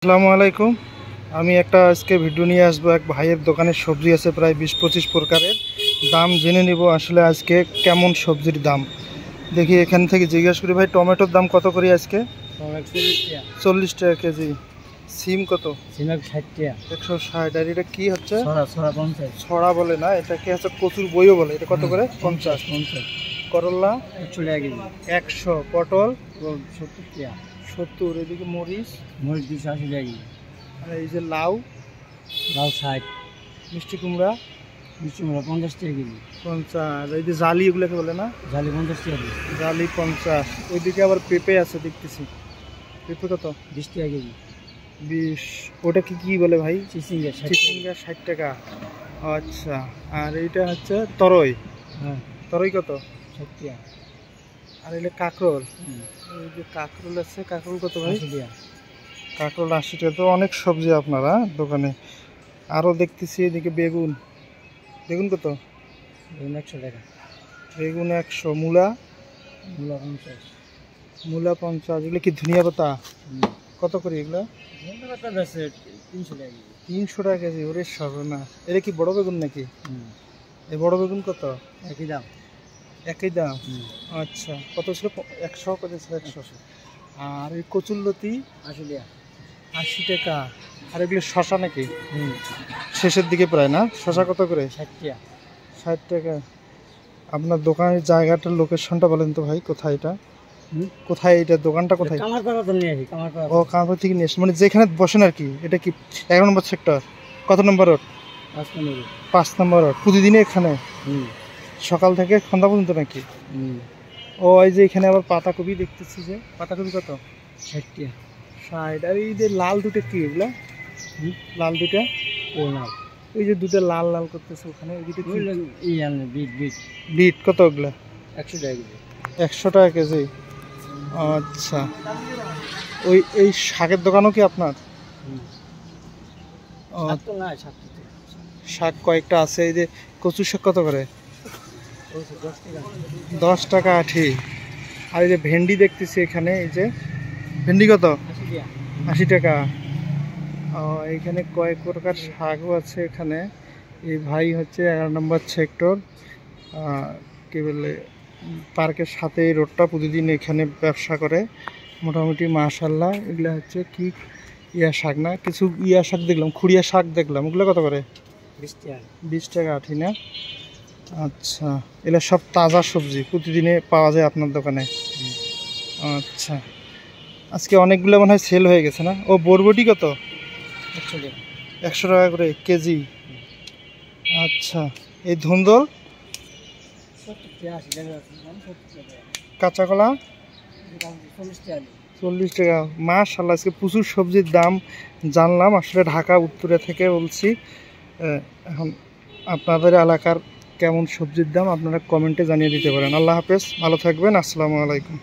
আসসালামু আলাইকুম। আমি একটা আজকে ভিডিও নিয়ে আসবো। এক ভাইয়ের দোকানে সবজি আছে প্রায় 20-25 প্রকারের। দাম জেনে নিব আসলে আজকে কেমন সবজির দাম। দেখি এখান থেকে জিজ্ঞাসা করি, ভাই টমেটোর দাম কত করে আজকে? 40 টাকা কেজি। সিম কত? 160। আর এটা কি হচ্ছে? ছড়া বলে না, এটাকে হচ্ছে কচুর বইও বলে। এটা কত করে? 50। করলা 100। পটল 70। এদিকে মরিচ 280 টাকা। আর এই যে লাউ 60। মিষ্টি কুমড়া 50 টাকা কেজি। 50। এই যে জালি এগুলোকে বলে না, জালি 50 টাকা কেজি। জালি 50। ওইদিকে আবার পেঁপে আছে দেখতেছি। পেঁপে কত? 20 টাকা কেজি। 20। ওটা কি কি বলে ভাই? চিচিঙ্গা 60 টাকা। আচ্ছা। আর এইটা হচ্ছে তরই। হ্যাঁ, তরই কত? 60 টাকা। আর এলে কাঁকরোল। এই যে কাঁকরোল আছে, কাঁকরোল কত ভাই? 80 টাকা। কাঁকরোল 80 টাকা। তো অনেক সবজি আপনারা দোকানে। আরও দেখতেছি এদিকে বেগুন। বেগুন কত? বেগুন 100 টাকা। বেগুন 100। মূলা মূলা 50। মূলা 50। এগুলো কি ধনিয়া পাতা? কত করে এগুলো? ধনিয়া পাতা বেচে 300 টাকা কেজি। 300 টাকা কেজি। ওরে সর্বনাশ। এটা কি বড় বেগুন নাকি? এই বড় বেগুন কত? একই দাম। একই দাম। আচ্ছা। কত ছিল? 100। কত ছিল? 100। আর এই কচুরলতি 80 টাকা। 80 টাকা। আর এগুলো শশা নাকি? শেষের দিকে প্রায় না? শশা কত করে? 60 টাকা। 60 টাকা। আপনার দোকানের জায়গাটার লোকেশনটা বলেন তো ভাই, কোথায় এটা? কোথায় এটা? দোকানটা কোথায়? কামারপাড়া তো নিয়ে আসি। কামারপাড়া। ও, কামারপাড়া থেকে নিয়ে এসে, মানে যেখানে বসেন আর কি। এটা কি 11 নম্বর সেক্টর? কত নম্বর রোড? 5 নম্বর রোড। প্রতিদিনই এখানে সকাল থেকে সন্ধ্যা পর্যন্ত নাকি? ও, এই যে এখানে আবার পাতাকপি দেখতেছি। যে পাতাকপি কত? 60 টাকা। 60। আর এই যে লাল দুটো কি এগুলা? লাল দুটা? ও না, ওই যে দুটো লাল লাল করতেছে ওখানে, ওই দুটো কি? বিট বিট কত ওগুলা? 100 টাকা কেজি। 100 টাকা কেজি। আচ্ছা। ওই এই শাকের দোকানও কি আপনার? শাক তো নাই, শাক তো শাক কয়েকটা আছে। এই যে কচু শাক কত করে? 10 টাকা। 10 টাকা আঠি। আর এই যে ভেন্ডি দেখতেছি এখানে, এই যে ভেন্ডি কত? 80 টাকা। 80 টাকা। এইখানে কয়েক প্রকার শাকও আছে এখানে। এই ভাই হচ্ছে 11 নম্বর সেক্টর, কি বলে, পার্কের সাথে এই রোডটা, প্রতিদিন এখানে ব্যবসা করে মোটামুটি। মাশাল্লাহ। এগুলো হচ্ছে কি ইয়া শাক না? কিছু ইয়া শাক দেখলাম, খুঁড়িয়া শাক দেখলাম। ওগুলো কত করে? 20 টাকা। 20 টাকা আঠি না? আচ্ছা। এগুলো সব তাজা সবজি, প্রতিদিনে পাওয়া যায় আপনার দোকানে? আচ্ছা। আজকে অনেকগুলো মনে হয় সেল হয়ে গেছে না? ও, বরবটি কত? 100 টাকা। 100 টাকা করে কেজি। আচ্ছা। এই ধুন্দল 70 টাকা, 80 টাকা আছে, 70 টাকা। কাঁচা কলা 40 টাকা। 40 টাকা। মাশাআল্লাহ, আজকে প্রচুর সবজির দাম জানলাম। আসলে ঢাকা উত্তরা থেকে বলছি। এখন আপনাদের এলাকার কেমন সবজির দাম আপনারা কমেন্টে জানিয়ে দিতে পারেন। আল্লাহ হাফেজ, ভালো থাকবেন। আসসালামু আলাইকুম।